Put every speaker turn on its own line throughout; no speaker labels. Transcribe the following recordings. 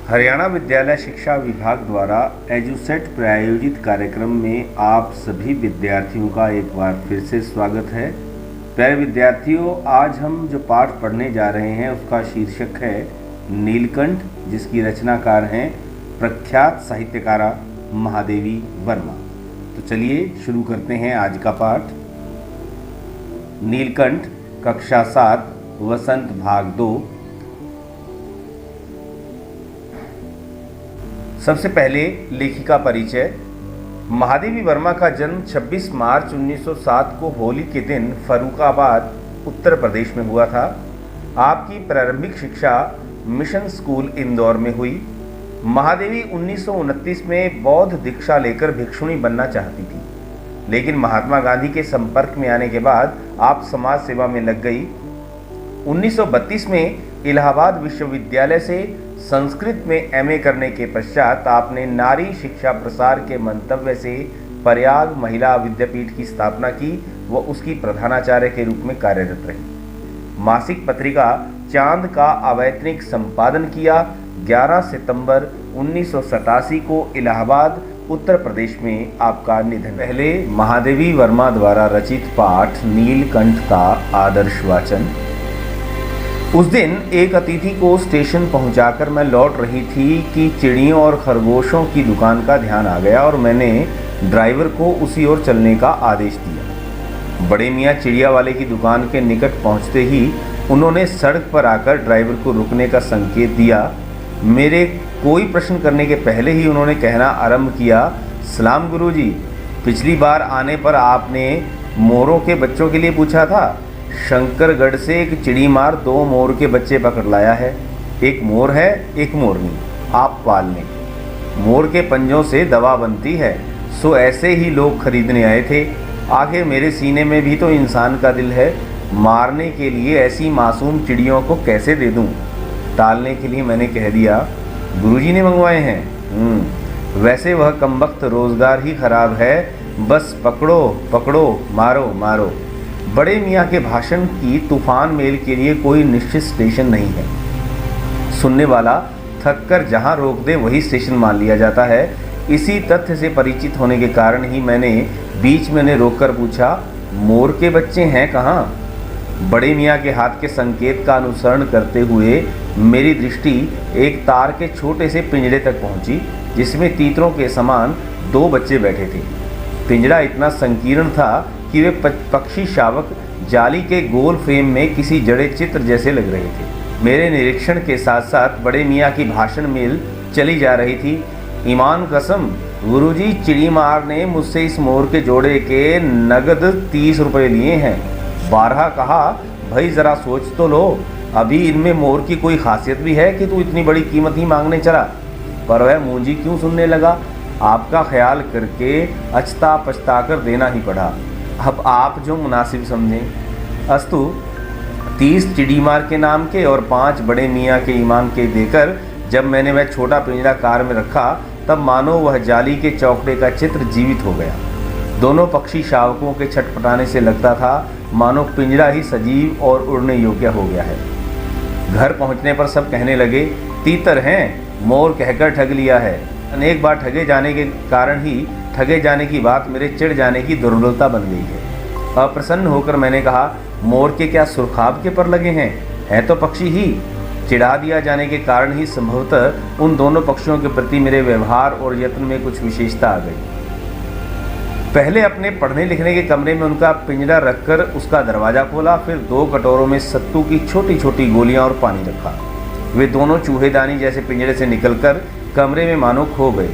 हरियाणा विद्यालय शिक्षा विभाग द्वारा एजुसेट प्रायोजित कार्यक्रम में आप सभी विद्यार्थियों का एक बार फिर से स्वागत है। प्यारे विद्यार्थियों, आज हम जो पाठ पढ़ने जा रहे हैं उसका शीर्षक है नीलकंठ, जिसकी रचनाकार हैं प्रख्यात साहित्यकारा महादेवी वर्मा। तो चलिए शुरू करते हैं आज का पाठ। नीलकंठ, कक्षा 7, वसंत, भाग 2। सबसे पहले लेखिका परिचय। महादेवी वर्मा का जन्म 26 मार्च 1907 को होली के दिन फर्रुखाबाद, उत्तर प्रदेश में हुआ था। आपकी प्रारंभिक शिक्षा मिशन स्कूल इंदौर में हुई। महादेवी 1929 में बौद्ध दीक्षा लेकर भिक्षुणी बनना चाहती थी, लेकिन महात्मा गांधी के संपर्क में आने के बाद आप समाज सेवा में लग गई। 1932 में इलाहाबाद विश्वविद्यालय से संस्कृत में एमए करने के पश्चात आपने नारी शिक्षा प्रसार के मंतव्य से प्रयाग महिला विद्यापीठ की स्थापना की व उसकी प्रधानाचार्य के रूप में कार्यरत रही। मासिक पत्रिका चांद का अवैतनिक संपादन किया। 11 सितंबर 1987 को इलाहाबाद, उत्तर प्रदेश में आपका निधन। पहले महादेवी वर्मा द्वारा रचित पाठ नीलकंठ का आदर्श वाचन। उस दिन एक अतिथि को स्टेशन पहुंचाकर मैं लौट रही थी कि चिड़ियों और खरगोशों की दुकान का ध्यान आ गया और मैंने ड्राइवर को उसी ओर चलने का आदेश दिया। बड़े मियाँ चिड़िया वाले की दुकान के निकट पहुंचते ही उन्होंने सड़क पर आकर ड्राइवर को रुकने का संकेत दिया। मेरे कोई प्रश्न करने के पहले ही उन्होंने कहना आरंभ किया, सलाम गुरुजी, पिछली बार आने पर आपने मोरों के बच्चों के लिए पूछा था। शंकरगढ़ से एक चिड़ी मार 2 मोर के बच्चे पकड़ लाया है। एक मोर है, एक मोरनी, आप पाल लें। मोर के पंजों से दवा बनती है, सो ऐसे ही लोग खरीदने आए थे। आखिर मेरे सीने में भी तो इंसान का दिल है, मारने के लिए ऐसी मासूम चिड़ियों को कैसे दे दूं? टालने के लिए मैंने कह दिया, गुरुजी ने मंगवाए हैं। वैसे वह कमबख्त रोजगार ही खराब है, बस पकड़ो पकड़ो, मारो मारो। बड़े मियाँ के भाषण की तूफान मेल के लिए कोई निश्चित स्टेशन नहीं है। सुनने वाला थककर जहाँ रोक दे वही स्टेशन मान लिया जाता है। इसी तथ्य से परिचित होने के कारण ही मैंने बीच में उन्हें रोककर पूछा, मोर के बच्चे हैं कहाँ? बड़े मियाँ के हाथ के संकेत का अनुसरण करते हुए मेरी दृष्टि एक तार के छोटे से पिंजरे तक पहुँची, जिसमें तीतरों के समान 2 बच्चे बैठे थे। पिंजरा इतना संकीर्ण था कि वे पक्षी शावक जाली के गोल फ्रेम में किसी जड़े चित्र जैसे लग रहे थे। मेरे निरीक्षण के साथ साथ बड़े मियाँ की भाषण मेल चली जा रही थी। ईमान कसम, गुरुजी, चिड़ी मार ने मुझसे इस मोर के जोड़े के नगद 30 रुपये लिए हैं। 12 कहा, भाई जरा सोच तो लो, अभी इनमें मोर की कोई खासियत भी है कि तू इतनी बड़ी कीमत ही मांगने चला? पर वह मूंजी क्यों सुनने लगा? आपका ख्याल करके अछता पछता कर देना ही पड़ा। अब आप जो मुनासिब समझें। अस्तु, 30 चिड़ीमार के नाम के और 5 बड़े मियाँ के ईमान के देकर जब मैंने वह छोटा पिंजरा कार में रखा, तब मानो वह जाली के चौकड़े का चित्र जीवित हो गया। दोनों पक्षी शावकों के छटपटाने से लगता था मानो पिंजरा ही सजीव और उड़ने योग्य हो गया है। घर पहुँचने पर सब कहने लगे, तीतर हैं, मोर कहकर ठग लिया है। अनेक बार ठगे जाने के कारण ही ठगे जाने की बात मेरे चिढ़ जाने की दुर्बलता बन गई है। अप्रसन्न होकर मैंने कहा, मोर के क्या सुरखाब के पर लगे हैं? है तो पक्षी ही। चिढ़ा दिया जाने के कारण ही संभवतः उन दोनों पक्षियों के प्रति मेरे व्यवहार और यत्न में कुछ विशेषता आ गई। पहले अपने पढ़ने लिखने के कमरे में उनका पिंजरा रखकर उसका दरवाज़ा खोला, फिर 2 कटोरों में सत्तू की छोटी छोटी गोलियां और पानी रखा। वे दोनों चूहेदानी जैसे पिंजरे से निकलकर कमरे में मानो खो गए।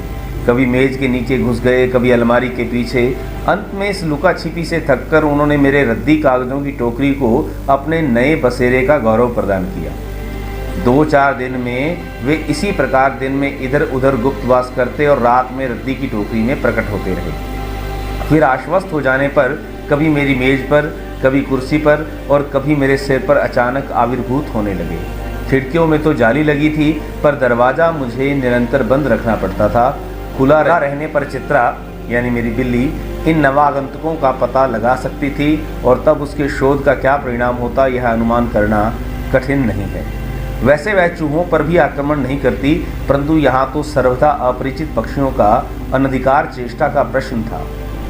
कभी मेज के नीचे घुस गए, कभी अलमारी के पीछे। अंत में इस लुका छिपी से थककर उन्होंने मेरे रद्दी कागजों की टोकरी को अपने नए बसेरे का गौरव प्रदान किया। 2-4 दिन में वे इसी प्रकार दिन में इधर उधर गुप्तवास करते और रात में रद्दी की टोकरी में प्रकट होते रहे। फिर आश्वस्त हो जाने पर कभी मेरी मेज पर, कभी कुर्सी पर और कभी मेरे सिर पर अचानक आविर्भूत होने लगे। खिड़कियों में तो जाली लगी थी, पर दरवाज़ा मुझे निरंतर बंद रखना पड़ता था। खुला रहने पर चित्रा यानी मेरी बिल्ली इन नवागंतुकों का पता लगा सकती थी और तब उसके शोध का क्या परिणाम होता, यह अनुमान करना कठिन नहीं है। वैसे वह चूहों पर भी आक्रमण नहीं करती, परंतु यहाँ तो सर्वथा अपरिचित पक्षियों का अनधिकार चेष्टा का प्रश्न था।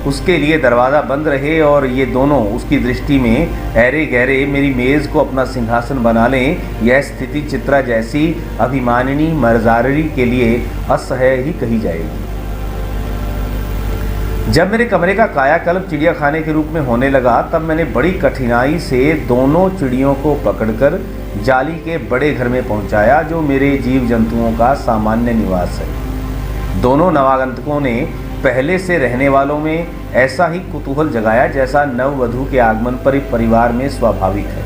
उसके लिए दरवाज़ा बंद रहे और ये दोनों उसकी दृष्टि में ऐरे गहरे मेरी मेज़ को अपना सिंहासन बना लें, यह स्थिति चित्रा जैसी अभिमानिनी मर्जारी के लिए असह्य ही कही जाएगी। जब मेरे कमरे का कायाकल्प चिड़ियाखाने के रूप में होने लगा, तब मैंने बड़ी कठिनाई से दोनों चिड़ियों को पकड़कर जाली के बड़े घर में पहुंचाया, जो मेरे जीव जंतुओं का सामान्य निवास है। दोनों नवागंतुकों ने पहले से रहने वालों में ऐसा ही कुतूहल जगाया जैसा नववधू के आगमन पर परिवार में स्वाभाविक है।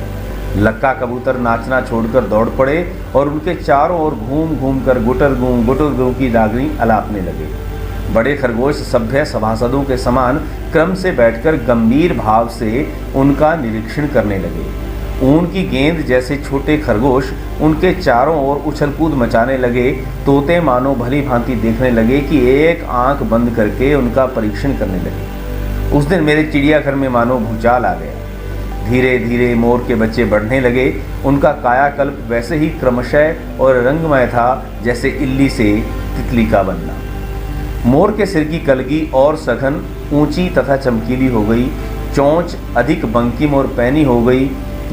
लक्का कबूतर नाचना छोड़कर दौड़ पड़े और उनके चारों ओर घूम घूम कर गुटर गूं की रागनी अलापने लगे। बड़े खरगोश सभ्य सभासदों के समान क्रम से बैठकर गंभीर भाव से उनका निरीक्षण करने लगे। ऊन की गेंद जैसे छोटे खरगोश उनके चारों ओर उछल कूद मचाने लगे। तोते मानो भली भांति देखने लगे कि एक आंख बंद करके उनका परीक्षण करने लगे। उस दिन मेरे चिड़ियाघर में मानो भूचाल आ गया। धीरे धीरे मोर के बच्चे बढ़ने लगे। उनका कायाकल्प वैसे ही क्रमशः और रंगमय था जैसे इल्ली से तितली का बनना। मोर के सिर की कलगी और सघन, ऊंची तथा चमकीली हो गई। चोंच अधिक बंकिम और पैनी हो गई।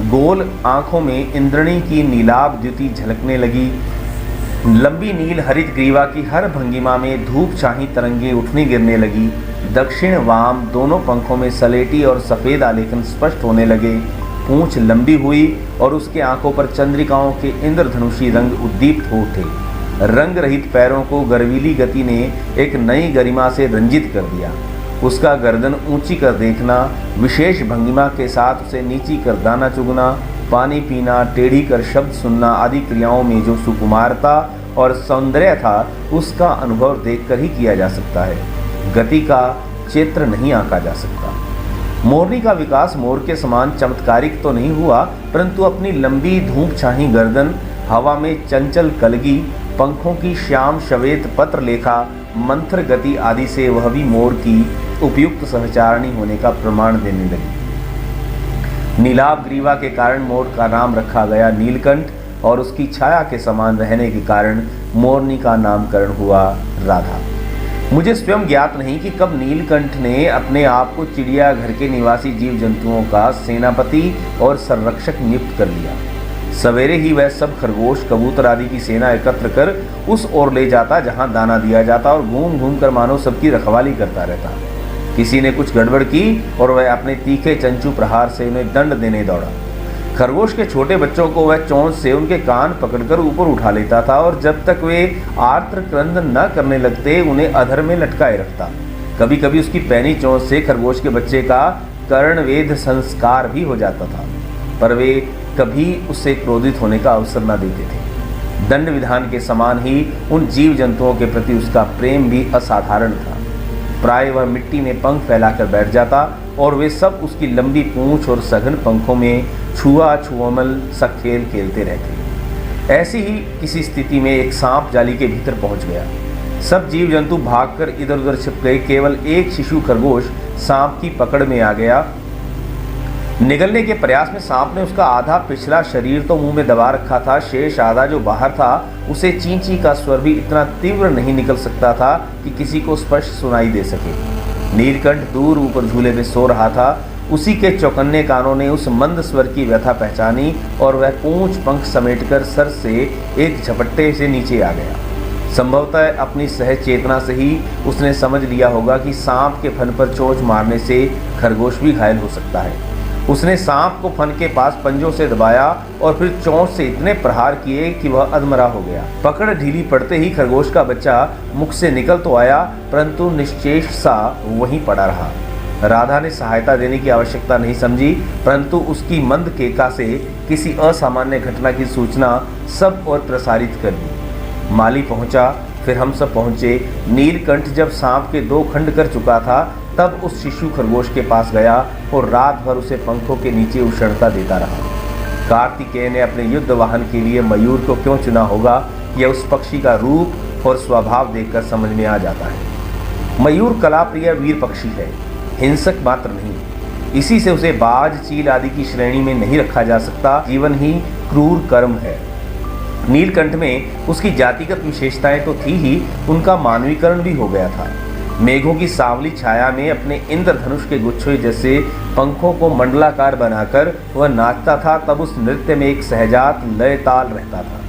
गोल आंखों में इंद्रणी की नीलाभ द्युति झलकने लगी। लंबी नील हरित ग्रीवा की हर भंगिमा में धूप छाही तरंगे उठने गिरने लगी। दक्षिण वाम दोनों पंखों में सलेटी और सफ़ेद आलेखन स्पष्ट होने लगे। पूंछ लंबी हुई और उसके आंखों पर चंद्रिकाओं के इंद्रधनुषी रंग उद्दीप्त हो उठे। रंग रहित पैरों को गर्वीली गति ने एक नई गरिमा से रंजित कर दिया। उसका गर्दन ऊंची कर देखना, विशेष भंगिमा के साथ उसे नीची कर दाना चुगना, पानी पीना, टेढ़ी कर शब्द सुनना आदि क्रियाओं में जो सुकुमारता और सौंदर्य था, उसका अनुभव देखकर ही किया जा सकता है। गति का चित्र नहीं आंका जा सकता। मोरनी का विकास मोर के समान चमत्कारिक तो नहीं हुआ, परंतु अपनी लंबी धूप छाही गर्दन, हवा में चंचल कलगी, पंखों की श्याम श्वेत पत्र लेखा मंथर गति आदि से वह भी मोर की उपयुक्त सहचारणी होने का प्रमाण देने लगी। नीलाभ ग्रीवा के कारण मोर का नाम रखा गया नीलकंठ, और उसकी छाया के समान रहने के कारण मोरनी का नामकरण हुआ राधा। मुझे स्वयं ज्ञात नहीं कि कब नीलकंठ ने अपने आप को चिड़ियाघर के निवासी जीव जंतुओं का सेनापति और संरक्षक नियुक्त कर लिया। सवेरे ही वह सब खरगोश, कबूतर आदि की सेना एकत्र कर उस ओर ले जाता जहां दाना दिया जाता और घूम घूम कर मानो सबकी रखवाली करता रहता। किसी ने कुछ गड़बड़ की और वह अपने तीखे चंचू प्रहार से उन्हें दंड देने दौड़ा। खरगोश के छोटे बच्चों को वह चोंच से उनके कान पकड़कर ऊपर उठा लेता था और जब तक वे आर्त्र क्रंदन न करने लगते उन्हें अधर में लटकाए रखता। कभी कभी उसकी पैनी चोंच से खरगोश के बच्चे का कर्णवेध संस्कार भी हो जाता था, पर वे कभी उससे क्रोधित होने का अवसर न देते थे। दंड विधान के समान ही उन जीव जंतुओं के प्रति उसका प्रेम भी असाधारण था। प्राय वह मिट्टी में पंख फैलाकर बैठ जाता और वे सब उसकी लंबी पूंछ और सघन पंखों में छुआमल सा खेल खेलते रहते। ऐसी ही किसी स्थिति में एक सांप जाली के भीतर पहुंच गया। सब जीव जंतु भागकर इधर उधर छिप गए। केवल एक शिशु खरगोश सांप की पकड़ में आ गया। निगलने के प्रयास में सांप ने उसका आधा पिछला शरीर तो मुंह में दबा रखा था, शेष आधा जो बाहर था उसे चींची का स्वर भी इतना तीव्र नहीं निकल सकता था कि किसी को स्पष्ट सुनाई दे सके। नीलकंठ दूर ऊपर झूले में सो रहा था। उसी के चौकन्ने कानों ने उस मंद स्वर की व्यथा पहचानी और वह पूंछ पंख समेटकर सर से एक झपट्टे से नीचे आ गया। संभवतः अपनी सहज चेतना से ही उसने समझ लिया होगा कि सांप के फन पर चोंच मारने से खरगोश भी घायल हो सकता है। उसने सांप को फन के पास पंजों से दबाया और फिर चोंच से इतने प्रहार किए कि वह अधमरा हो गया। पकड़ ढीली पड़ते ही खरगोश का बच्चा मुख से निकल तो आया, परंतु निश्चेष सा वहीं पड़ा रहा। राधा ने सहायता देने की आवश्यकता नहीं समझी, परंतु उसकी मंद केका से किसी असामान्य घटना की सूचना सब और प्रसारित कर दी। माली पहुंचा, फिर हम सब पहुंचे। नीलकंठ जब सांप के 2 खंड कर चुका था, तब उस शिशु खरगोश के पास गया और रात भर उसे पंखों के नीचे उछलता देता रहा। कार्तिकेय ने अपने युद्ध वाहन के लिए मयूर को क्यों चुना होगा, यह उस पक्षी का रूप और स्वभाव देखकर समझ में आ जाता है। मयूर कलाप्रिय वीर पक्षी है, हिंसक मात्र नहीं। इसी से उसे बाज, चील आदि की श्रेणी में नहीं रखा जा सकता। जीवन ही क्रूर कर्म है। नीलकंठ में उसकी जातिगत विशेषताएं तो थी ही, उनका मानवीकरण भी हो गया था। मेघों की सांवली छाया में अपने इंद्रधनुष के गुच्छे जैसे पंखों को मंडलाकार बनाकर वह नाचता था। तब उस नृत्य में एक सहजात लय ताल रहता था।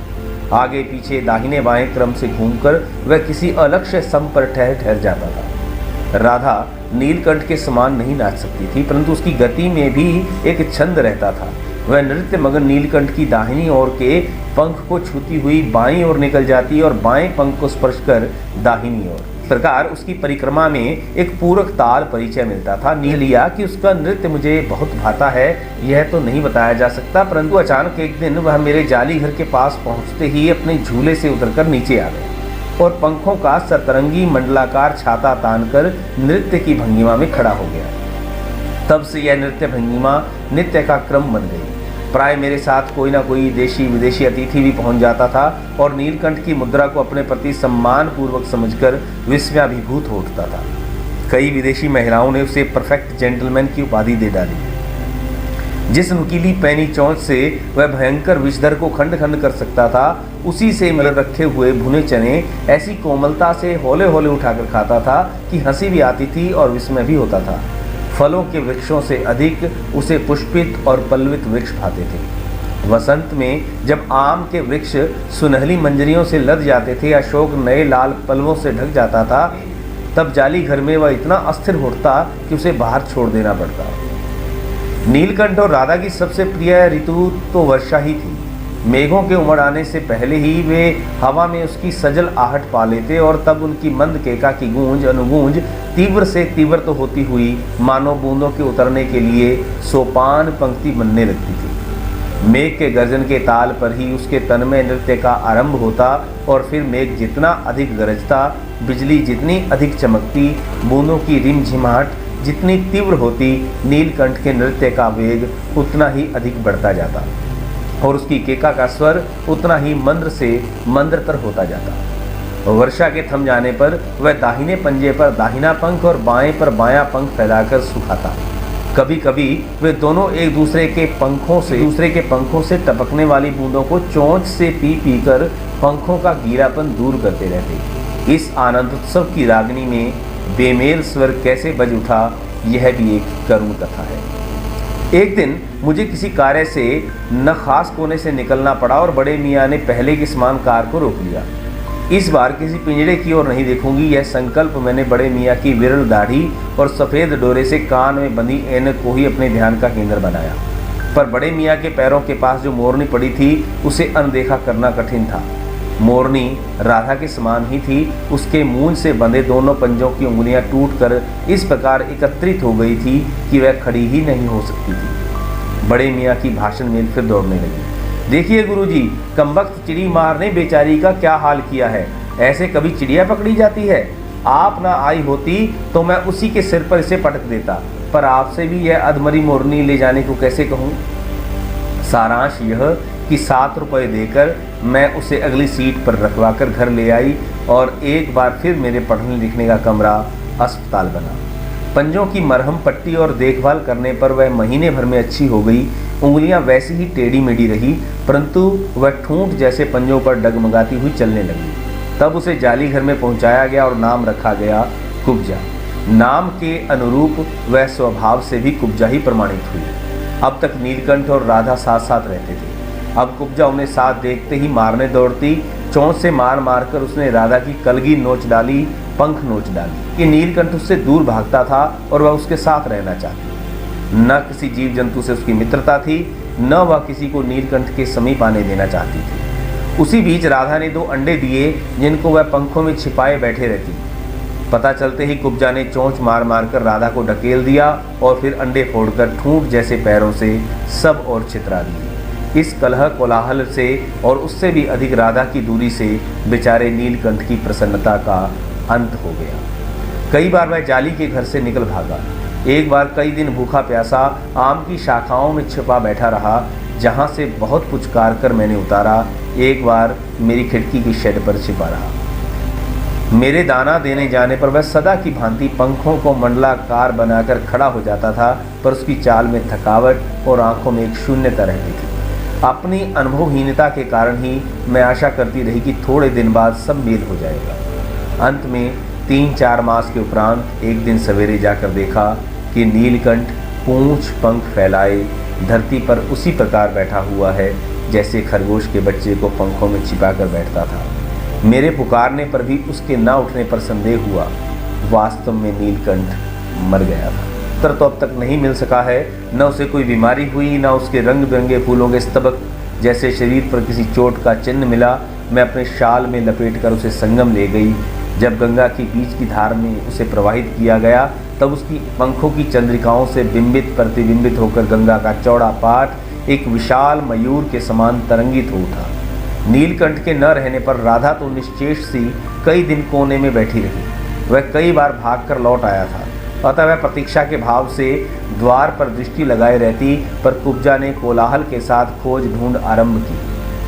आगे पीछे दाहिने बाएं क्रम से घूमकर वह किसी अलक्ष्य सम पर ठहर जाता था। राधा नीलकंठ के समान नहीं नाच सकती थी, परंतु उसकी गति में भी एक छंद रहता था। वह नृत्य मगन नीलकंठ की दाहिनी ओर के पंख को छूती हुई बाईं ओर निकल जाती और बाएं पंख को स्पर्श कर दाहिनी ओर। इस प्रकार उसकी परिक्रमा में एक पूरक ताल परिचय मिलता था। लिया कि उसका नृत्य मुझे बहुत भाता है, यह तो नहीं बताया जा सकता, परंतु अचानक एक दिन वह मेरे जाली घर के पास पहुंचते ही अपने झूले से उतरकर नीचे आ गया और पंखों का सतरंगी मंडलाकार छाता तानकर नृत्य की भंगिमा में खड़ा हो गया। तब से यह नृत्य भंगिमा नित्य का क्रम बन गई। प्राय मेरे साथ कोई ना कोई देशी विदेशी अतिथि भी पहुंच जाता था और नीलकंठ की मुद्रा को अपने प्रति सम्मान पूर्वक समझकर विस्मयाभिभूत हो उठता था। कई विदेशी महिलाओं ने उसे परफेक्ट जेंटलमैन की उपाधि दे डाली। जिस नुकीली पैनी चोंच से वह भयंकर विषधर को खंड खंड कर सकता था, उसी से मिल रखे हुए भुने चने ऐसी कोमलता से हौले हौले उठाकर खाता था कि हंसी भी आती थी और विस्मय भी होता था। फलों के वृक्षों से अधिक उसे पुष्पित और पल्लवित वृक्ष भाते थे। वसंत में जब आम के वृक्ष सुनहली मंजरियों से लद जाते थे, अशोक नए लाल पल्लवों से ढक जाता था, तब जाली घर में वह इतना अस्थिर उठता कि उसे बाहर छोड़ देना पड़ता। नीलकंठ और राधा की सबसे प्रिय ऋतु तो वर्षा ही थी। मेघों के उमड़ आने से पहले ही वे हवा में उसकी सजल आहट पा लेते और तब उनकी मंद केका की गूंज अनुगूंज तीव्र से तीव्र तो होती हुई मानो बूंदों के उतरने के लिए सोपान पंक्ति बनने लगती थी। मेघ के गर्जन के ताल पर ही उसके तन में नृत्य का आरंभ होता और फिर मेघ जितना अधिक गरजता, बिजली जितनी अधिक चमकती, बूंदों की रिमझिमाहट जितनी तीव्र होती, नीलकंठ के नृत्य का वेग उतना ही अधिक बढ़ता जाता और उसकी केका का स्वर उतना ही मंद्र से मंद्रतर होता जाता। वर्षा के थम जाने पर वह दाहिने पंजे पर दाहिना पंख और बाएं पर बायां पंख फैलाकर सुखाता। कभी कभी वे दोनों एक दूसरे के पंखों से टपकने वाली बूंदों को चोंच से पी पी कर पंखों का गीलापन दूर करते रहते। इस आनंद उत्सव की रागनी में बेमेल स्वर कैसे बज उठा, यह भी एक करुण कथा है। एक दिन मुझे किसी कार्य से न खास कोने से निकलना पड़ा और बड़े मियाँ ने पहले की समान कार को रोक लिया। इस बार किसी पिंजड़े की ओर नहीं देखूंगी, यह संकल्प मैंने बड़े मियाँ की विरल दाढ़ी और सफ़ेद डोरे से कान में बंधी ऐनक को ही अपने ध्यान का केंद्र बनाया। पर बड़े मियाँ के पैरों के पास जो मोरनी पड़ी थी, उसे अनदेखा करना कठिन था। मोरनी राधा के समान ही थी। उसके मूंछ से बंधे दोनों पंजों की उंगलियां टूटकर इस प्रकार एकत्रित हो गई थी कि वह खड़ी ही नहीं हो सकती थी। बड़े मियाँ की भाषण में फिर दौड़ने लगी। देखिए गुरुजी, कमबख्त चिड़ी मारने बेचारी का क्या हाल किया है। ऐसे कभी चिड़िया पकड़ी जाती है? आप ना आई होती तो मैं उसी के सिर पर इसे पटक देता, पर आपसे भी यह अधमरी मोरनी ले जाने को कैसे कहूँ। सारांश यह कि 7 रुपये देकर मैं उसे अगली सीट पर रखवाकर घर ले आई और एक बार फिर मेरे पढ़ने लिखने का कमरा अस्पताल बना। पंजों की मरहम पट्टी और देखभाल करने पर वह महीने भर में अच्छी हो गई। उंगलियां वैसी ही टेढ़ी मेढ़ी रही, परंतु वह ठूंठ जैसे पंजों पर डगमगाती हुई चलने लगी। तब उसे जाली घर में पहुंचाया गया और नाम रखा गया कुब्जा। नाम के अनुरूप वह स्वभाव से भी कुब्जा ही प्रमाणित हुई। अब तक नीलकंठ और राधा साथ साथ रहते थे। अब कुब्जा उन्हें साथ देखते ही मारने दौड़ती। चोंच से मार मारकर उसने राधा की कलगी नोच डाली, पंख नोच डाली कि नीलकंठ उससे दूर भागता था और वह उसके साथ रहना चाहती। न किसी जीव जंतु से उसकी मित्रता थी, न वह किसी को नीलकंठ के समीप आने देना चाहती थी। उसी बीच राधा ने 2 अंडे दिए जिनको वह पंखों में छिपाए बैठे रहती। पता चलते ही कुब्जा ने चोंच मार मार कर राधा को ढकेल दिया और फिर अंडे फोड़कर ठूंठ जैसे पैरों से सब और छितरा दिए। इस कलह कोलाहल से और उससे भी अधिक राधा की दूरी से बेचारे नीलकंठ की प्रसन्नता का अंत हो गया। कई बार वह जाली के घर से निकल भागा। एक बार कई दिन भूखा प्यासा आम की शाखाओं में छिपा बैठा रहा, जहाँ से बहुत पुचकार कर मैंने उतारा। एक बार मेरी खिड़की की शेड पर छिपा रहा। मेरे दाना देने जाने पर वह सदा की भांति पंखों को मंडलाकार बनाकर खड़ा हो जाता था, पर उसकी चाल में थकावट और आंखों में एक शून्यता रहती थी। अपनी अनुभवहीनता के कारण ही मैं आशा करती रही कि थोड़े दिन बाद सब मेल हो जाएगा। अंत में 3-4 मास के उपरांत एक दिन सवेरे जाकर देखा कि नीलकंठ पूंछ पंख फैलाए धरती पर उसी प्रकार बैठा हुआ है जैसे खरगोश के बच्चे को पंखों में छिपाकर बैठता था। मेरे पुकारने पर भी उसके न उठने पर संदेह हुआ। वास्तव में नीलकंठ मर गया था। उत्तर तो अब तक नहीं मिल सका है, न उसे कोई बीमारी हुई, न उसके रंग बिरंगे फूलों के स्तबक जैसे शरीर पर किसी चोट का चिन्ह मिला। मैं अपने शाल में लपेटकर उसे संगम ले गई। जब गंगा के बीच की धार में उसे प्रवाहित किया गया तब उसकी पंखों की चंद्रिकाओं से बिंबित प्रतिबिंबित होकर गंगा का चौड़ा पाट एक विशाल मयूर के समान तरंगित हो उठा। नीलकंठ के न रहने पर राधा तो निश्चेष सी कई दिन कोने में बैठी रही। वह कई बार भागकर लौट आया था, अतः वह प्रतीक्षा के भाव से द्वार पर दृष्टि लगाए रहती। पर कुब्जा ने कोलाहल के साथ खोज ढूंढ आरंभ की।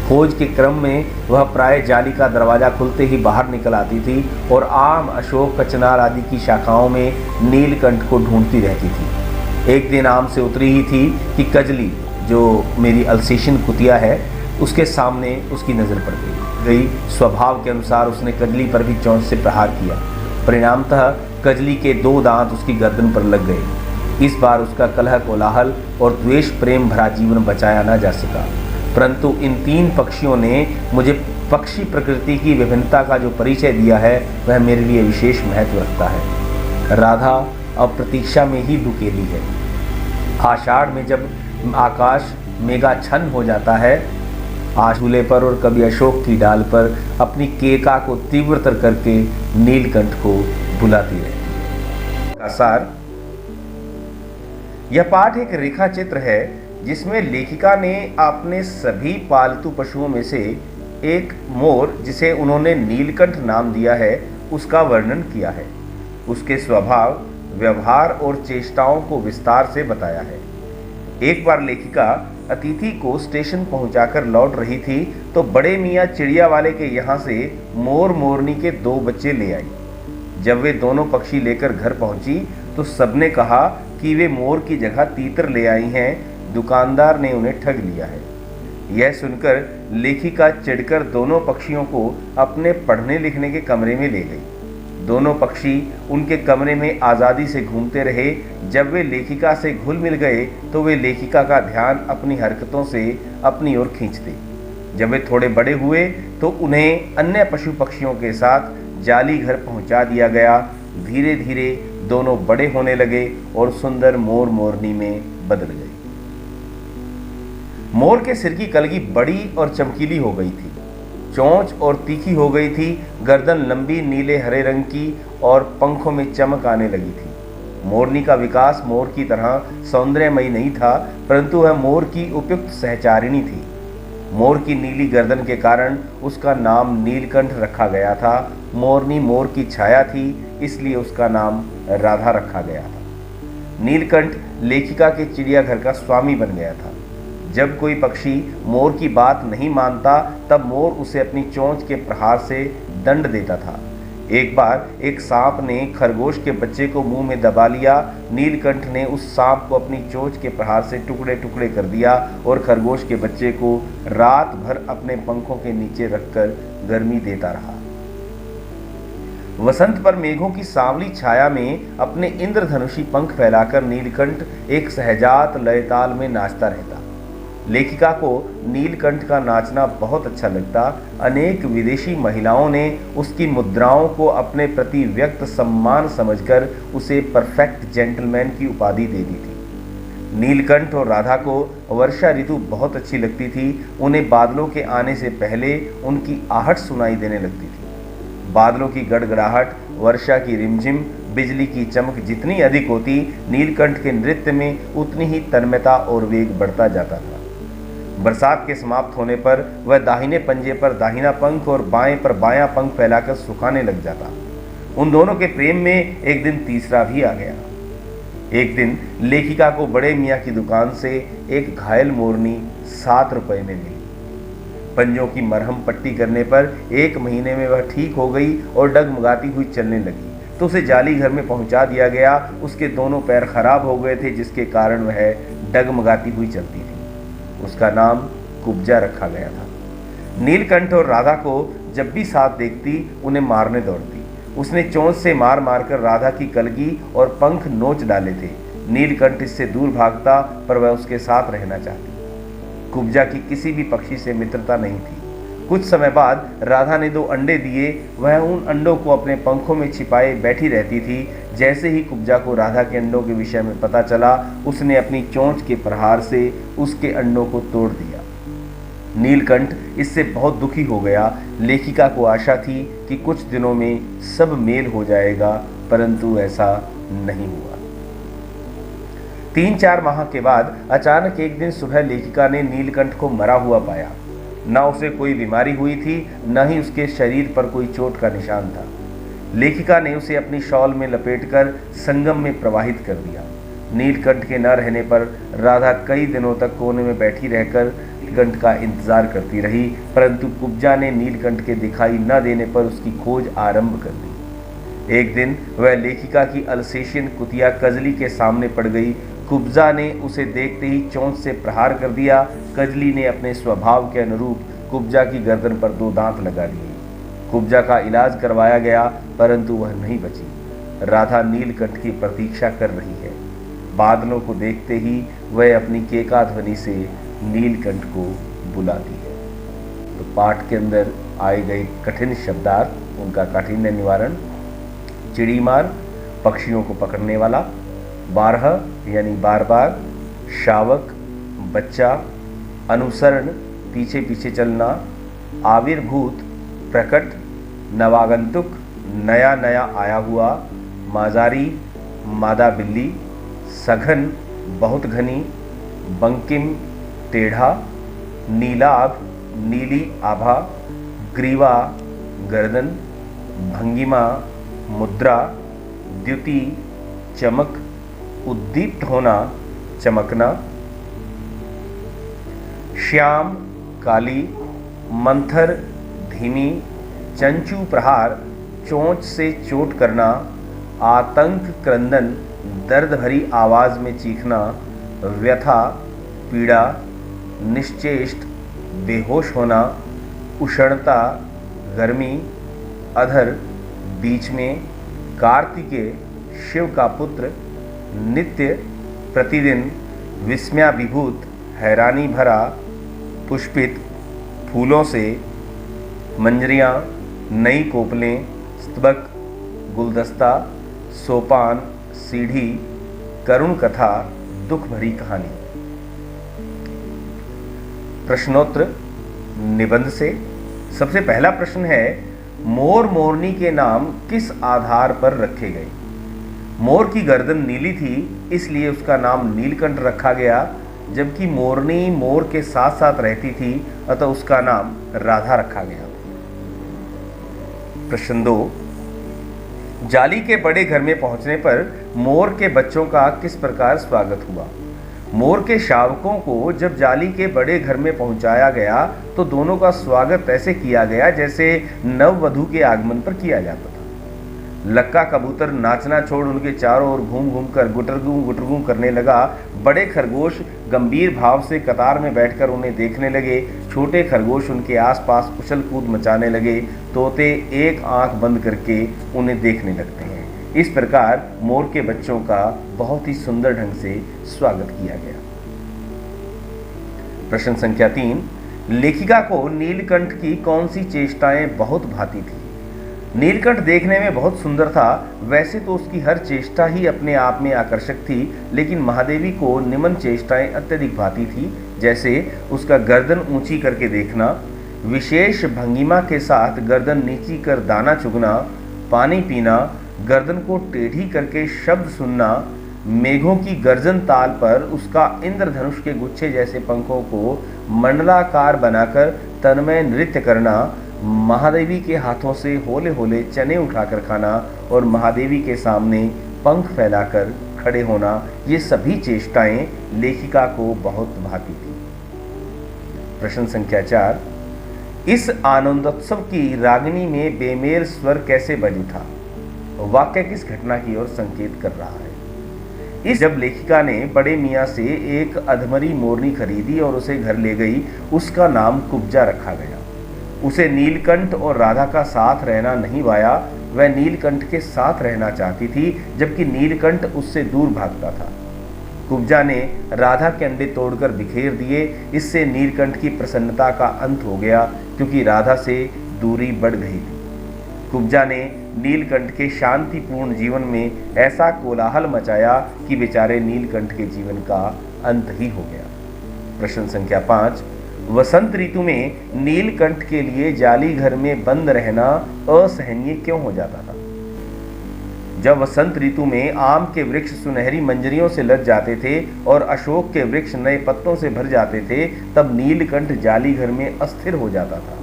खोज के क्रम में वह प्राय जाली का दरवाजा खुलते ही बाहर निकल आती थी और आम, अशोक, कचनार आदि की शाखाओं में नीलकंठ को ढूंढती रहती थी। एक दिन आम से उतरी ही थी कि कजली, जो मेरी अल्सेशियन कुतिया है, उसके सामने उसकी नज़र पड़ गई। स्वभाव के अनुसार उसने कजली पर भी चोंच से प्रहार किया। परिणामतः कजली के 2 दांत उसकी गर्दन पर लग गए। इस बार उसका कलह, कोलाहल और द्वेष प्रेम भरा जीवन बचाया न जा सका। परंतु इन 3 पक्षियों ने मुझे पक्षी प्रकृति की विभिन्नता का जो परिचय दिया है वह मेरे लिए विशेष महत्व रखता है। राधा अब प्रतीक्षा में ही दुकेली है। आषाढ़ में जब आकाश मेघाच्छन्न हो जाता है, झूले पर और कभी अशोक की डाल पर अपनी केका को तीव्रतर करके नीलकंठ को बुलाती रहती है। सार, यह पाठ एक रेखा चित्र है जिसमें लेखिका ने अपने सभी पालतू पशुओं में से एक मोर, जिसे उन्होंने नीलकंठ नाम दिया है, उसका वर्णन किया है। उसके स्वभाव, व्यवहार और चेष्टाओं को विस्तार से बताया है। एक बार लेखिका अतिथि को स्टेशन पहुंचाकर लौट रही थी तो बड़े मियाँ चिड़िया वाले के यहाँ से मोर मोरनी के 2 बच्चे ले आई। जब वे दोनों पक्षी लेकर घर पहुंची तो सबने कहा कि वे मोर की जगह तीतर ले आई हैं। दुकानदार ने उन्हें ठग लिया है। यह सुनकर लेखिका चिढ़कर दोनों पक्षियों को अपने पढ़ने लिखने के कमरे में ले गई। दोनों पक्षी उनके कमरे में आज़ादी से घूमते रहे। जब वे लेखिका से घुल मिल गए तो वे लेखिका का ध्यान अपनी हरकतों से अपनी ओर खींचते। जब वे थोड़े बड़े हुए तो उन्हें अन्य पशु पक्षियों के साथ जाली घर पहुंचा दिया गया। धीरे धीरे दोनों बड़े होने लगे और सुंदर मोर मोरनी में बदल गए। मोर के सिर की कलगी बड़ी और चमकीली हो गई थी, चोंच और तीखी हो गई थी, गर्दन लंबी नीले हरे रंग की और पंखों में चमक आने लगी थी। मोरनी का विकास मोर की तरह सौंदर्यमयी नहीं था, परंतु वह मोर की उपयुक्त सहचारिणी थी। मोर की नीली गर्दन के कारण उसका नाम नीलकंठ रखा गया था। मोरनी मोर की छाया थी, इसलिए उसका नाम राधा रखा गया था। नीलकंठ लेखिका के चिड़ियाघर का स्वामी बन गया था। जब कोई पक्षी मोर की बात नहीं मानता तब मोर उसे अपनी चोंच के प्रहार से दंड देता था। एक बार एक सांप ने खरगोश के बच्चे को मुंह में दबा लिया। नीलकंठ ने उस सांप को अपनी चोंच के प्रहार से टुकड़े टुकड़े कर दिया और खरगोश के बच्चे को रात भर अपने पंखों के नीचे रखकर गर्मी देता रहा। वसंत पर मेघों की सांवली छाया में अपने इंद्रधनुषी पंख फैलाकर नीलकंठ एक सहजात लयताल में नाचता रहता। लेखिका को नीलकंठ का नाचना बहुत अच्छा लगता। अनेक विदेशी महिलाओं ने उसकी मुद्राओं को अपने प्रति व्यक्त सम्मान समझकर उसे परफेक्ट जेंटलमैन की उपाधि दे दी थी। नीलकंठ और राधा को वर्षा ऋतु बहुत अच्छी लगती थी। उन्हें बादलों के आने से पहले उनकी आहट सुनाई देने लगती थी। बादलों की गड़गड़ाहट, वर्षा की रिमझिम, बिजली की चमक जितनी अधिक होती, नीलकंठ के नृत्य में उतनी ही तन्मयता और वेग बढ़ता जाता था। बरसात के समाप्त होने पर वह दाहिने पंजे पर दाहिना पंख और बाएं पर बायां पंख फैलाकर सुखाने लग जाता। उन दोनों के प्रेम में एक दिन तीसरा भी आ गया। एक दिन लेखिका को बड़े मियाँ की दुकान से एक घायल मोरनी 7 रुपए में मिली। पंजों की मरहम पट्टी करने पर 1 महीने में वह ठीक हो गई और डगमगाती हुई चलने लगी तो उसे जाली घर में पहुंचा दिया गया। उसके दोनों पैर खराब हो गए थे, जिसके कारण वह डगमगाती हुई चलती थी। उसका नाम कुब्जा रखा गया था। नीलकंठ और राधा को जब भी साथ देखती उन्हें मारने दौड़ती। उसने चोंच से मार मारकर राधा की कलगी और पंख नोच डाले थे। नीलकंठ इससे दूर भागता, पर वह उसके साथ रहना चाहती। कुब्जा की किसी भी पक्षी से मित्रता नहीं थी। कुछ समय बाद राधा ने 2 अंडे दिए। वह उन अंडों को अपने पंखों में छिपाए बैठी रहती थी। जैसे ही कुब्जा को राधा के अंडों के विषय में पता चला, उसने अपनी चोंच के प्रहार से उसके अंडों को तोड़ दिया। नीलकंठ इससे बहुत दुखी हो गया। लेखिका को आशा थी कि कुछ दिनों में सब मेल हो जाएगा, परंतु ऐसा नहीं हुआ। 3-4 माह के बाद अचानक एक दिन सुबह लेखिका ने नीलकंठ को मरा हुआ पाया। न उसे कोई बीमारी हुई थी, न ही उसके शरीर पर कोई चोट का निशान था। लेखिका ने उसे अपनी शॉल में लपेटकर संगम में प्रवाहित कर दिया। नीलकंठ के न रहने पर राधा कई दिनों तक कोने में बैठी रहकर नीलकंठ का इंतजार करती रही, परंतु कुब्जा ने नीलकंठ के दिखाई न देने पर उसकी खोज आरंभ कर दी। एक दिन वह लेखिका की अल्सेशियन कुतिया कजली के सामने पड़ गई। कुब्जा ने उसे देखते ही चोंच से प्रहार कर दिया। कजली ने अपने स्वभाव के अनुरूप कुब्जा की गर्दन पर 2 दांत लगा दिए। कुब्जा का इलाज करवाया गया, परंतु वह नहीं बची। राधा नीलकंठ की प्रतीक्षा कर रही है। बादलों को देखते ही वह अपनी केका ध्वनि से नीलकंठ को बुलाती है। तो पाठ के अंदर आए गए कठिन शब्दार्थ, उनका काठिन्य निवारण: चिड़ीमार, पक्षियों को पकड़ने वाला; बारह यानी बार बार; शावक, बच्चा; अनुसरण, पीछे पीछे चलना; आविर्भूत, प्रकट, नवागंतुक, नया नया आया हुआ; माजारी, मादा बिल्ली; सघन, बहुत घनी; बंकिम, टेढ़ा; नीलाभ, नीली आभा; ग्रीवा, गर्दन; भंगिमा, मुद्रा; द्युति, चमक, उद्दीप्त होना, चमकना; श्याम, काली; मंथर, धीमी; चंचू प्रहार, चोंच से चोट करना; आतंक, क्रंदन, दर्द भरी आवाज में चीखना; व्यथा, पीड़ा; निश्चेष्ट, बेहोश होना; उष्णता, गर्मी; अधर, बीच में; कार्तिकेय, शिव का पुत्र; नित्य, प्रतिदिन; विस्मयाभिभूत, हैरानी भरा; पुष्पित, फूलों से; मंजरियाँ, नई कोपलें; स्तबक, गुलदस्ता; सोपान, सीढ़ी; करुण कथा, दुख भरी कहानी। प्रश्नोत्तर निबंध से। सबसे पहला प्रश्न है, मोर मोरनी के नाम किस आधार पर रखे गए? मोर की गर्दन नीली थी, इसलिए उसका नाम नीलकंठ रखा गया, जबकि मोरनी मोर के साथ साथ रहती थी, अतः उसका नाम राधा रखा गया। प्रश्न 2, जाली के बड़े घर में पहुंचने पर मोर के बच्चों का किस प्रकार स्वागत हुआ? मोर के शावकों को जब जाली के बड़े घर में पहुंचाया गया तो दोनों का स्वागत ऐसे किया गया जैसे नववधू के आगमन पर किया जाता था। लक्का कबूतर नाचना छोड़ उनके चारों ओर घूम घूम कर गुटरगू करने लगा। बड़े खरगोश गंभीर भाव से कतार में बैठकर उन्हें देखने लगे। छोटे खरगोश उनके आसपास उछल कूद मचाने लगे। तोते एक आंख बंद करके उन्हें देखने लगते हैं। इस प्रकार मोर के बच्चों का बहुत ही सुंदर ढंग से स्वागत किया गया। प्रश्न संख्या 3, लेखिका को नीलकंठ की कौन सी चेष्टाएं बहुत भाती थी? नीलकंठ देखने में बहुत सुंदर था। वैसे तो उसकी हर चेष्टा ही अपने आप में आकर्षक थी, लेकिन महादेवी को निम्न चेष्टाएं अत्यधिक भाती थी, जैसे उसका गर्दन ऊंची करके देखना, विशेष भंगिमा के साथ गर्दन नीची कर दाना चुगना, पानी पीना, गर्दन को टेढ़ी करके शब्द सुनना, मेघों की गर्जन ताल पर उसका इंद्रधनुष के गुच्छे जैसे पंखों को मंडलाकार बनाकर तन्मय नृत्य करना, महादेवी के हाथों से होले होले चने उठाकर खाना और महादेवी के सामने पंख फैलाकर खड़े होना, ये सभी चेष्टाएं लेखिका को बहुत भाती थी। प्रश्न संख्या 4, इस आनंदोत्सव की रागिनी में बेमेल स्वर कैसे बज उठा? वाक्य किस घटना की ओर संकेत कर रहा है? इस जब लेखिका ने बड़े मियाँ से एक अधमरी मोरनी खरीदी और उसे घर ले गई, उसका नाम कुब्जा रखा गया। उसे नीलकंठ और राधा का साथ रहना नहीं भाया। वह नीलकंठ के साथ रहना चाहती थी, जबकि नीलकंठ उससे दूर भागता था। कुब्जा ने राधा के अंडे तोड़कर बिखेर दिए। इससे नीलकंठ की प्रसन्नता का अंत हो गया, क्योंकि राधा से दूरी बढ़ गई थी। कुब्जा ने नीलकंठ के शांतिपूर्ण जीवन में ऐसा कोलाहल मचाया कि बेचारे नीलकंठ के जीवन का अंत ही हो गया। प्रश्न संख्या 5, वसंत ऋतु में नीलकंठ के लिए जाली घर में बंद रहना असहनीय क्यों हो जाता था? जब वसंत ऋतु में आम के वृक्ष सुनहरी मंजरियों से लद जाते थे और अशोक के वृक्ष नए पत्तों से भर जाते थे, तब नीलकंठ जाली घर में अस्थिर हो जाता था।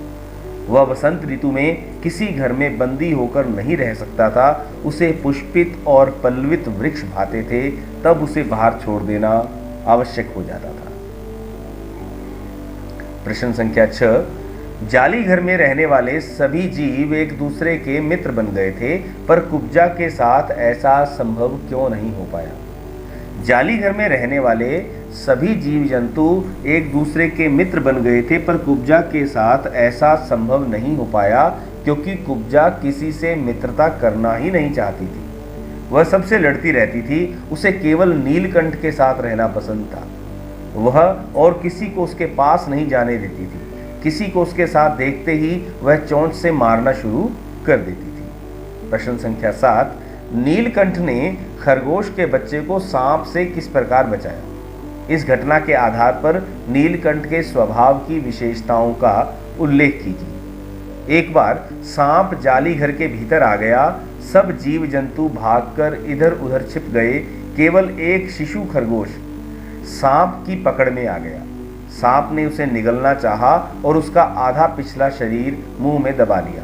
वह वसंत ऋतु में किसी घर में बंदी होकर नहीं रह सकता था। उसे पुष्पित और पल्लवित वृक्ष भाते थे, तब उसे बाहर छोड़ देना आवश्यक हो जाता था। प्रश्न संख्या 6, जाली घर में रहने वाले सभी जीव एक दूसरे के मित्र बन गए थे, पर कुब्जा के साथ ऐसा संभव क्यों नहीं हो पाया? जाली घर में रहने वाले सभी जीव जंतु एक दूसरे के मित्र बन गए थे, पर कुब्जा के साथ ऐसा संभव नहीं हो पाया, क्योंकि कुब्जा किसी से मित्रता करना ही नहीं चाहती थी। वह सबसे लड़ती रहती थी। उसे केवल नीलकंठ के साथ रहना पसंद था। वह और किसी को उसके पास नहीं जाने देती थी। किसी को उसके साथ देखते ही वह चोंच से मारना शुरू कर देती थी। प्रश्न संख्या 7, नीलकंठ ने खरगोश के बच्चे को सांप से किस प्रकार बचाया? इस घटना के आधार पर नीलकंठ के स्वभाव की विशेषताओं का उल्लेख कीजिए। एक बार सांप जाली घर के भीतर आ गया। सब जीव जंतु भागकर इधर उधर छिप गए। केवल एक शिशु खरगोश सांप की पकड़ में आ गया। सांप ने उसे निगलना चाहा और उसका आधा पिछला शरीर मुंह में दबा लिया।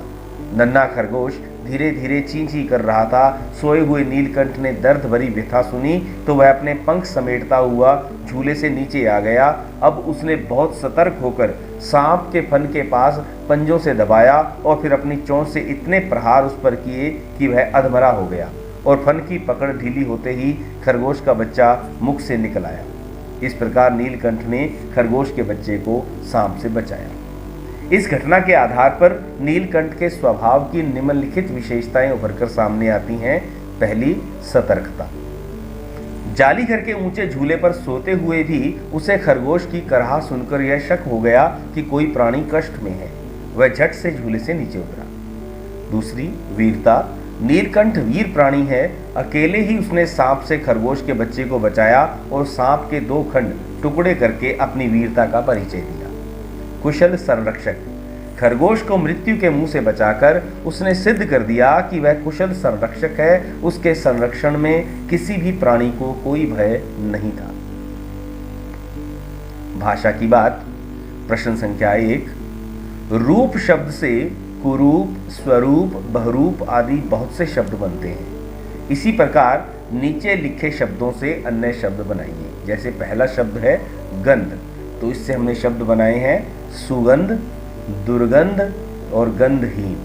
नन्हा खरगोश धीरे धीरे चीं चीं कर रहा था। सोए हुए नीलकंठ ने दर्द भरी व्यथा सुनी तो वह अपने पंख समेटता हुआ झूले से नीचे आ गया। अब उसने बहुत सतर्क होकर सांप के फन के पास पंजों से दबाया और फिर अपनी चोंच से इतने प्रहार उस पर किए कि वह अधमरा हो गया और फन की पकड़ ढीली होते ही खरगोश का बच्चा मुख से निकल आया। इस प्रकार नीलकंठ ने खरगोश के बच्चे को सांप से बचाया। इस घटना के आधार पर नीलकंठ के स्वभाव की निम्नलिखित विशेषताएं उभरकर सामने आती हैं। पहली, सतर्कता। जाली घर के ऊंचे झूले पर सोते हुए भी उसे खरगोश की कराह सुनकर यह शक हो गया कि कोई प्राणी कष्ट में है। वह झट से झूले से नीचे उतरा। दूसरी, वीरता। नीलकंठ वीर प्राणी है। अकेले ही उसने सांप से खरगोश के बच्चे को बचाया और सांप के 2 खंड टुकड़े करके अपनी वीरता का परिचय दिया। कुशल संरक्षक। खरगोश को मृत्यु के मुंह से बचाकर उसने सिद्ध कर दिया कि वह कुशल संरक्षक है। उसके संरक्षण में किसी भी प्राणी को कोई भय नहीं था। भाषा की बात। प्रश्न संख्या 1, रूप शब्द से कुरूप, स्वरूप, बहुरूप आदि बहुत से शब्द बनते हैं। इसी प्रकार नीचे लिखे शब्दों से अन्य शब्द बनाइए। जैसे पहला शब्द है गंध, तो इससे हमने शब्द बनाए हैं सुगंध, दुर्गंध और गंधहीन।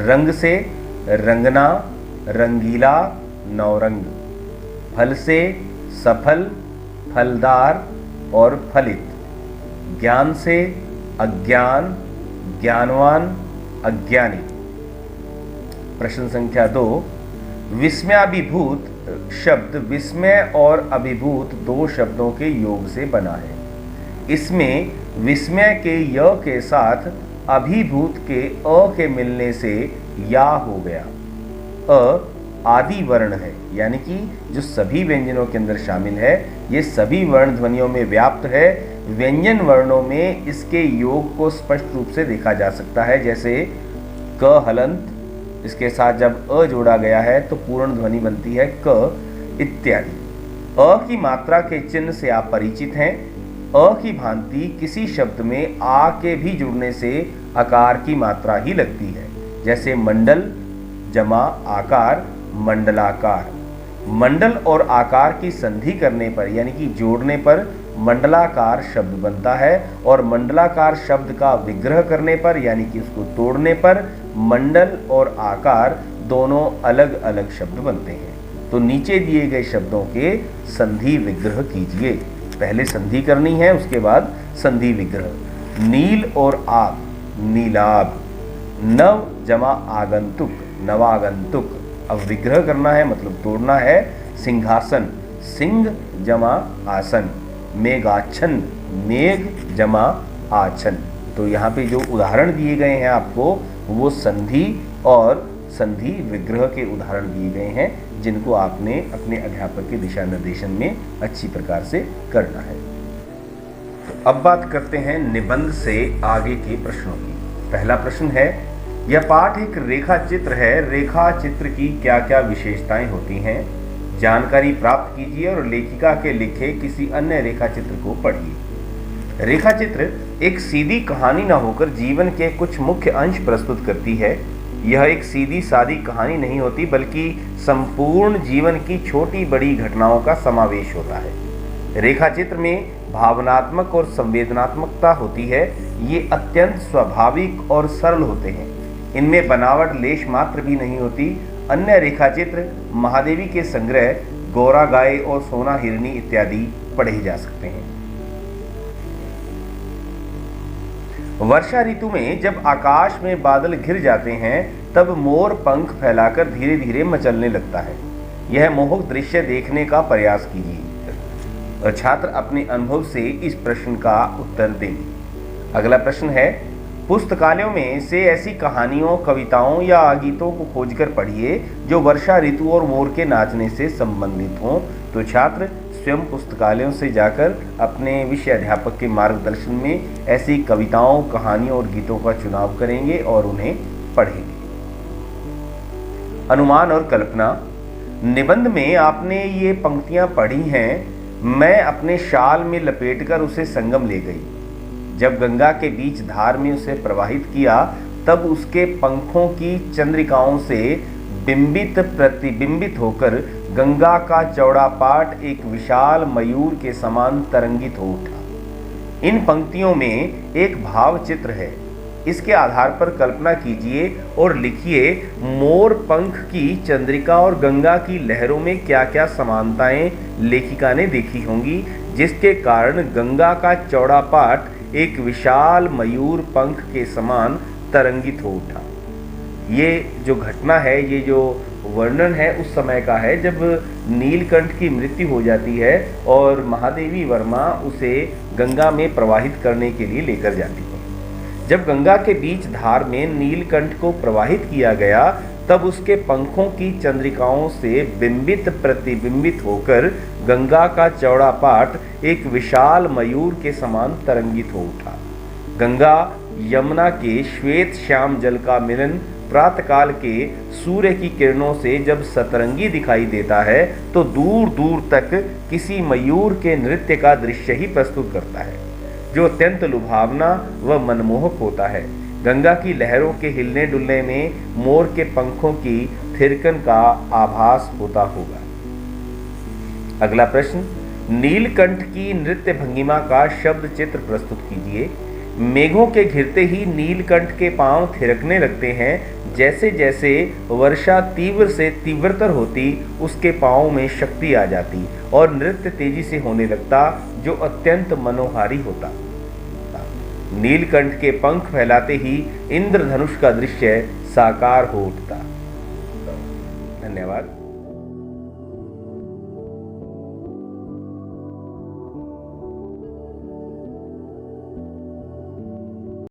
रंग से रंगना, रंगीला, नौरंग। फल से सफल, फलदार और फलित। ज्ञान से अज्ञान, ज्ञानवान, अज्ञानी। प्रश्न संख्या 2, विस्मयाभिभूत शब्द विस्मय और अभिभूत 2 शब्दों के योग से बना है। इसमें विस्मय के य के साथ अभिभूत के अ के मिलने से या हो गया। अ आदि वर्ण है, यानी कि जो सभी व्यंजनों के अंदर शामिल है। ये सभी वर्ण ध्वनियों में व्याप्त है। व्यंजन वर्णों में इसके योग को स्पष्ट रूप से देखा जा सकता है। जैसे क हलंत, इसके साथ जब अ जोड़ा गया है तो पूर्ण ध्वनि बनती है क, इत्यादि। अ की मात्रा के चिन्ह से आप परिचित हैं। अ की भांति किसी शब्द में आ के भी जुड़ने से आकार की मात्रा ही लगती है। जैसे मंडल जमा आकार, मंडलाकार। मंडल और आकार की संधि करने पर यानी कि जोड़ने पर मंडलाकार शब्द बनता है और मंडलाकार शब्द का विग्रह करने पर यानी कि उसको तोड़ने पर मंडल और आकार दोनों अलग अलग शब्द बनते हैं। तो नीचे दिए गए शब्दों के संधि विग्रह कीजिए। पहले संधि करनी है, उसके बाद संधि विग्रह। नील और आग, नीलाभ। नव जमा आगंतुक, नवागंतुक। अब विग्रह करना है, मतलब तोड़ना है। सिंहासन, सिंह जमा आसन। मेघाच्छन्न, मेघ जमा आच्छन्न। तो यहाँ पे जो उदाहरण दिए गए हैं आपको, वो संधि और संधि विग्रह के उदाहरण दिए गए हैं, जिनको आपने अपने अध्यापक के दिशा निर्देशन में अच्छी प्रकार से करना है। तो अब बात करते हैं निबंध से आगे के प्रश्नों की। पहला प्रश्न है, यह पाठ एक रेखा चित्र है, रेखा चित्र की क्या क्या विशेषताएं होती हैं? जानकारी प्राप्त कीजिए और लेखिका के लिखे किसी अन्य रेखा चित्र को पढ़िए। रेखा चित्र एक सीधी कहानी न होकर जीवन के कुछ मुख्य अंश प्रस्तुत करती है। यह एक सीधी सादी कहानी नहीं होती, बल्कि संपूर्ण जीवन की छोटी बड़ी घटनाओं का समावेश होता है। रेखा चित्र में भावनात्मक और संवेदनात्मकता होती है। ये अत्यंत स्वाभाविक और सरल होते हैं। इनमें बनावट लेश मात्र भी नहीं होती। अन्य रेखा चित्र महादेवी के संग्रह गौरा गाय और सोना हिरनी इत्यादि पढ़े जा सकते हैं। वर्षा ऋतु में जब आकाश में बादल घिर जाते हैं, तब मोर पंख फैलाकर धीरे धीरे मचलने लगता है। यह मोहक दृश्य देखने का प्रयास कीजिए। छात्र अपने अनुभव से इस प्रश्न का उत्तर देंगे। अगला प्रश्न है, पुस्तकालयों में से ऐसी कहानियों, कविताओं या गीतों को खोजकर पढ़िए जो वर्षा ऋतु और मोर के नाचने से संबंधित हों। तो छात्र स्वयं पुस्तकालयों से जाकर अपने विषय अध्यापक के मार्गदर्शन में ऐसी कविताओं, कहानियों और गीतों का चुनाव करेंगे और उन्हें पढ़ेंगे। अनुमान और कल्पना। निबंध में आपने ये पंक्तियां पढ़ी हैं, मैं अपने शाल में लपेटकर उसे संगम ले गई। जब गंगा के बीच धार में उसे प्रवाहित किया, तब उसके पंखों की चंद्रिकाओं से बिंबित प्रतिबिंबित होकर गंगा का चौड़ा पाट एक विशाल मयूर के समान तरंगित हो उठा। इन पंक्तियों में एक भाव चित्र है। इसके आधार पर कल्पना कीजिए और लिखिए, मोर पंख की चंद्रिका और गंगा की लहरों में क्या क्या समानताएं लेखिका ने देखी होंगी, जिसके कारण गंगा का चौड़ा पाट एक विशाल मयूर पंख के समान तरंगित हो उठा। ये जो घटना है, ये जो वर्णन है उस समय का है जब नीलकंठ की मृत्यु हो जाती है और महादेवी वर्मा उसे गंगा में प्रवाहित करने के लिए लेकर जाती है। जब गंगा के बीच धार में नीलकंठ को प्रवाहित किया गया, तब उसके पंखों की चंद्रिकाओं से बिंबित प्रतिबिंबित होकर गंगा का चौड़ा पाट एक विशाल मयूर के समान तरंगित हो उठा। गंगा यमुना के श्वेत श्याम जल का मिलन प्रातःकाल के सूर्य की किरणों से जब सतरंगी दिखाई देता है, तो दूर दूर तक किसी मयूर के नृत्य का दृश्य ही प्रस्तुत करता है, जो अत्यंत लुभावना व मनमोहक होता है। गंगा की लहरों के हिलने डुलने में मोर के पंखों की थिरकन का आभास होता होगा। अगला प्रश्न, नीलकंठ की नृत्य भंगिमा का शब्द चित्र प्रस्तुत कीजिए। मेघों के घिरते ही नीलकंठ के पांव थिरकने लगते हैं। जैसे जैसे वर्षा तीव्र से तीव्रतर होती, उसके पांव में शक्ति आ जाती और नृत्य तेजी से होने लगता, जो अत्यंत मनोहारी होता। नीलकंठ के पंख फैलाते ही इंद्रधनुष का दृश्य साकार हो उठता। धन्यवाद।